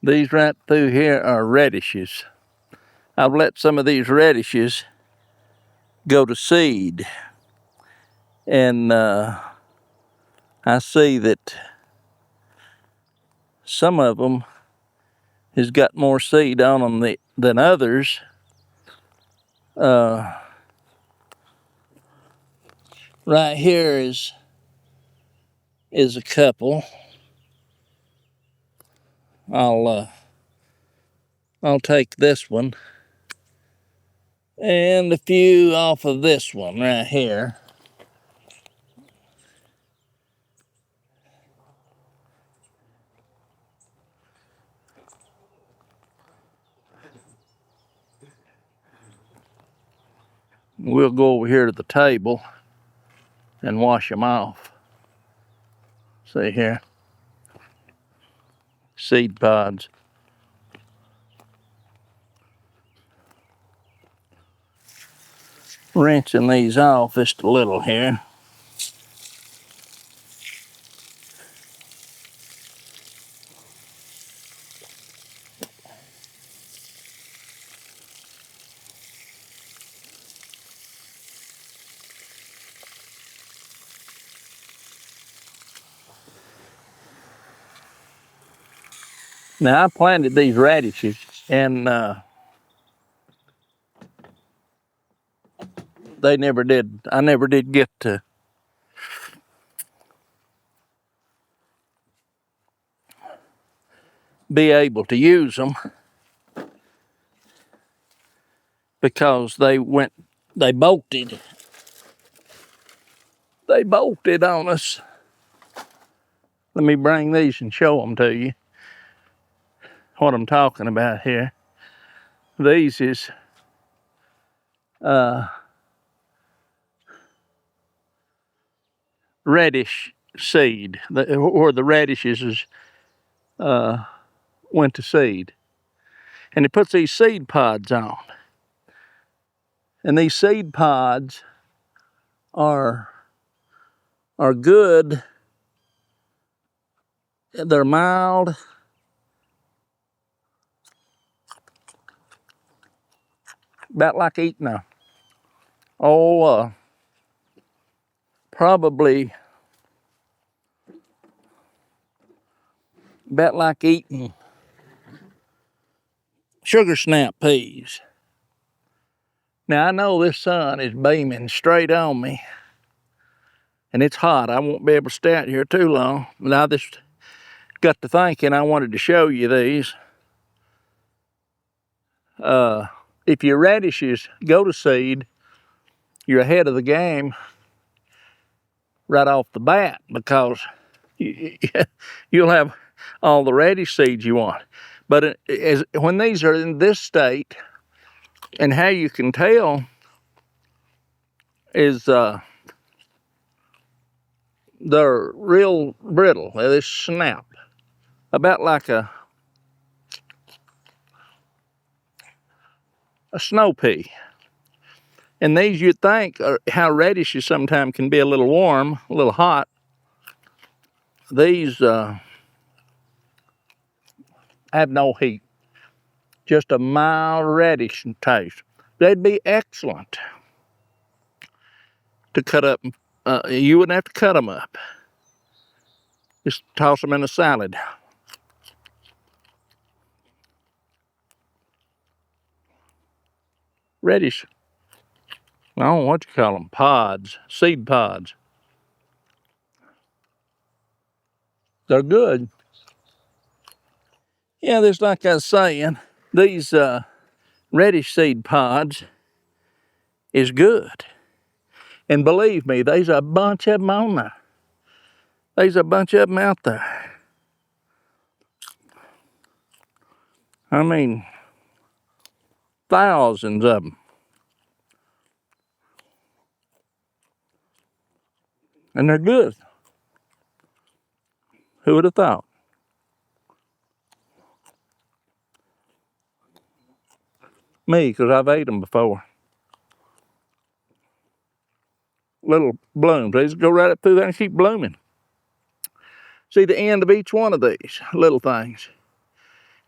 These right through here are radishes. I've let some of these radishes go to seed, and I see that some of them has got more seed on them than others. Right here is a couple. I'll take this one and a few off of this one right here. We'll go over here to the table and wash them off. See here, seed pods. Rinsing these off just a little here. Now I planted these radishes, and I never did get to be able to use them because they bolted. They bolted on us. Let me bring these and show them to you what I'm talking about here. These is radish seed, or the radishes went to seed, and it puts these seed pods on, and these seed pods are good. They're mild. About like eating probably about like eating sugar snap peas. Now I know this sun is beaming straight on me, and it's hot. I won't be able to stay out here too long, but I just got to thinking I wanted to show you these. If your radishes go to seed, you're ahead of the game right off the bat, because you'll have all the radish seeds you want. But when these are in this state, and how you can tell is they're real brittle. They snap about like a snow pea. And these, you'd think, are how radishes sometimes can be a little warm, a little hot. These have no heat, just a mild radish taste. They'd be excellent to cut up. You wouldn't have to cut them up. Just toss them in a salad. Radish, I don't know what you call them, pods, seed pods. They're good. Yeah, just like I was saying, these radish seed pods is good. And believe me, there's a bunch of them on there. There's a bunch of them out there. I mean, thousands of them. And they're good. Who would have thought? Me, because I've ate them before. Little blooms. They just go right up through there and keep blooming. See the end of each one of these little things.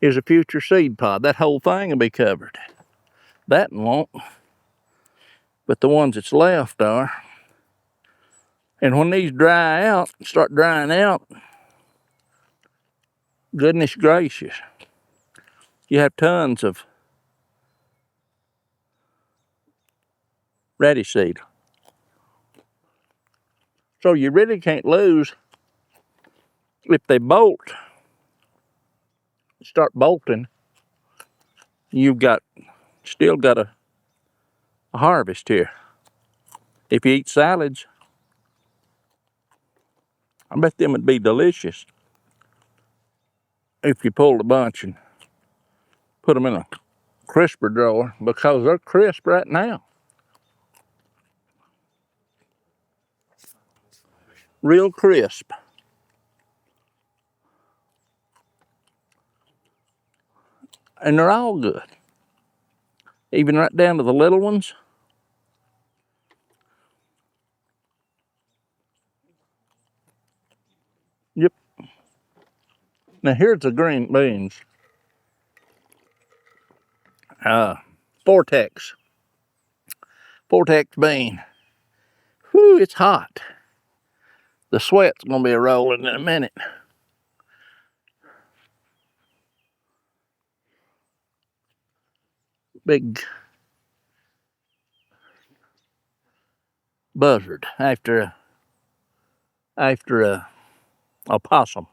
is a future seed pod. That whole thing will be covered. That won't, but the ones that's left are. And when these dry out, start drying out, goodness gracious, you have tons of radish seed. So you really can't lose if they start bolting. You've still got a harvest here. If you eat salads, I bet them would be delicious if you pulled a bunch and put them in a crisper drawer, because they're crisp right now. Real crisp. And they're all good. Even right down to the little ones. Yep. Now here's the green beans. Vortex. Vortex bean. Whew, it's hot. The sweat's gonna be rolling in a minute. Big buzzard after a possum.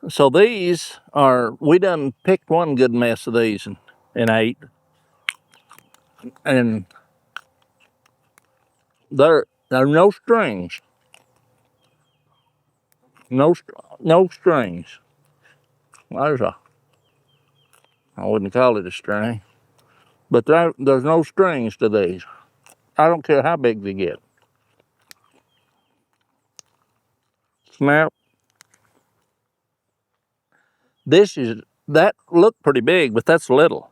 So these are, we done picked one good mess of these and ate. And there are no strings. No strings. I wouldn't call it a string, but there's no strings to these. I don't care how big they get. Snap. That looked pretty big, but that's little.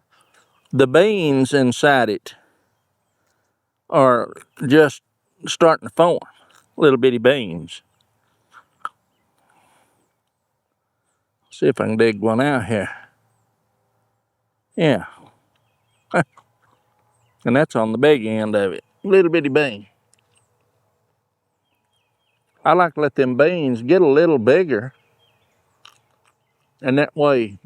The beans inside it are just starting to form, little bitty beans. See if I can dig one out here. Yeah. And that's on the big end of it. Little bitty bean. I like to let them beans get a little bigger. And that way,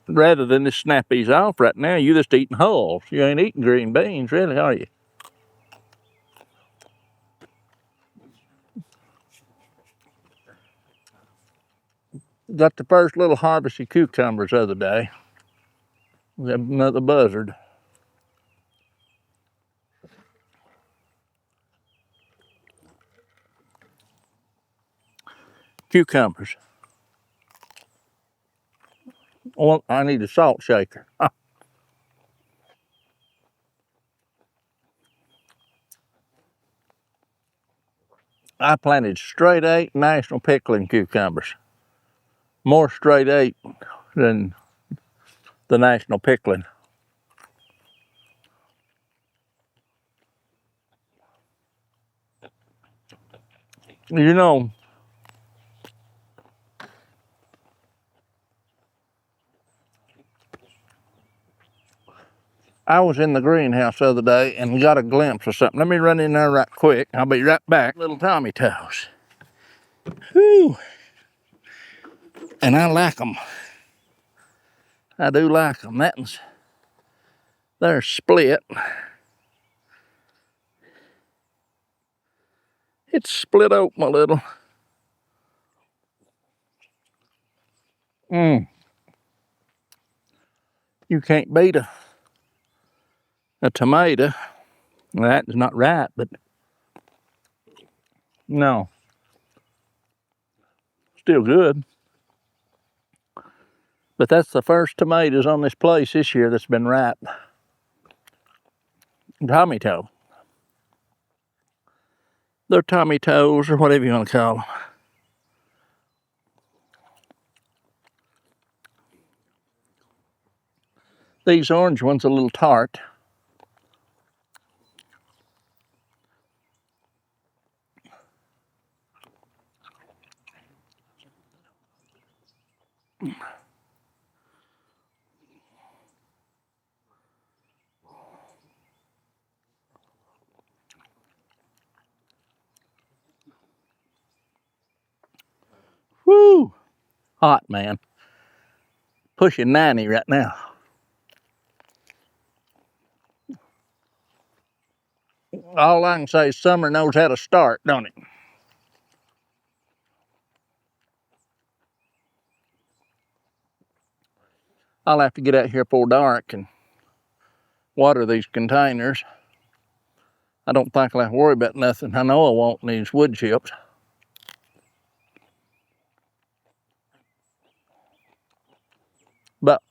rather than just snap these off right now, you're just eating hulls. You ain't eating green beans, really, are you? Got the first little harvest of cucumbers the other day. We had another buzzard. Cucumbers. Oh, I need a salt shaker. I planted straight 8 national pickling cucumbers. More straight 8 than the national pickling. You know, I was in the greenhouse the other day and got a glimpse of something. Let me run in there right quick. I'll be right back. Little Tommy toes. Whew. And I like them. I do like them. They're split. It's split open a little. You can't beat a tomato. That is not right, but no. Still good. But that's the first tomatoes on this place this year that's been ripe. Tommy toe. They're Tommy toes or whatever you want to call them. These orange ones are a little tart. Woo! Hot, man. Pushing 90 right now. All I can say is summer knows how to start, don't it? I'll have to get out here before dark and water these containers. I don't think I'll have to worry about nothing. I know I won't in these wood chips. But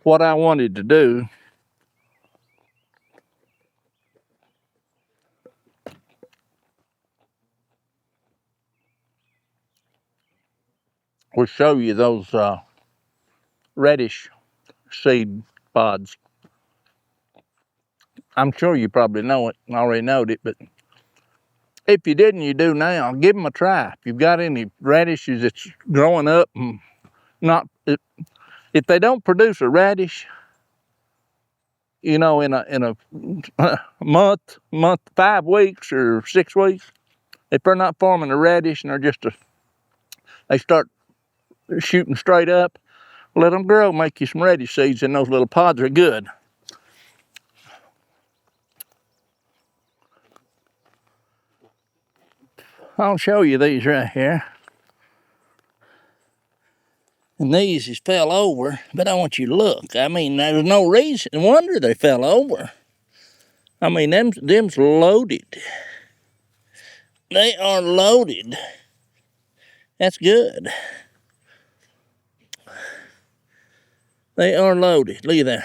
what I wanted to do was show you those radish seed pods. I'm sure you probably know it, already knowed it, but if you didn't, you do now. Give them a try. If you've got any radishes that's growing up and not, if they don't produce a radish, you know, in a month, 5 weeks or 6 weeks, if they're not forming a radish and they start shooting straight up, let them grow. Make you some radish seeds, and those little pods are good. I'll show you these right here. And these just fell over, but I want you to look. I mean, there's no reason, wonder they fell over. I mean, them's loaded. They are loaded. That's good. They are loaded. Look at that.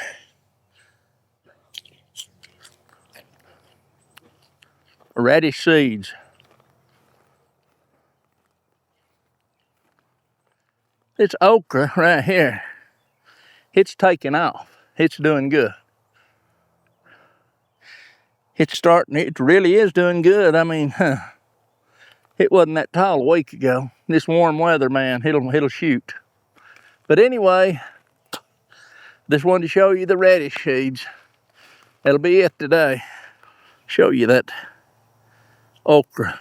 Radish seeds. It's okra right here. It's taking off. It's doing good. It really is doing good. I mean, it wasn't that tall a week ago. This warm weather, man, it'll shoot. But anyway, just wanted to show you the radish seeds. That'll be it today. Show you that okra.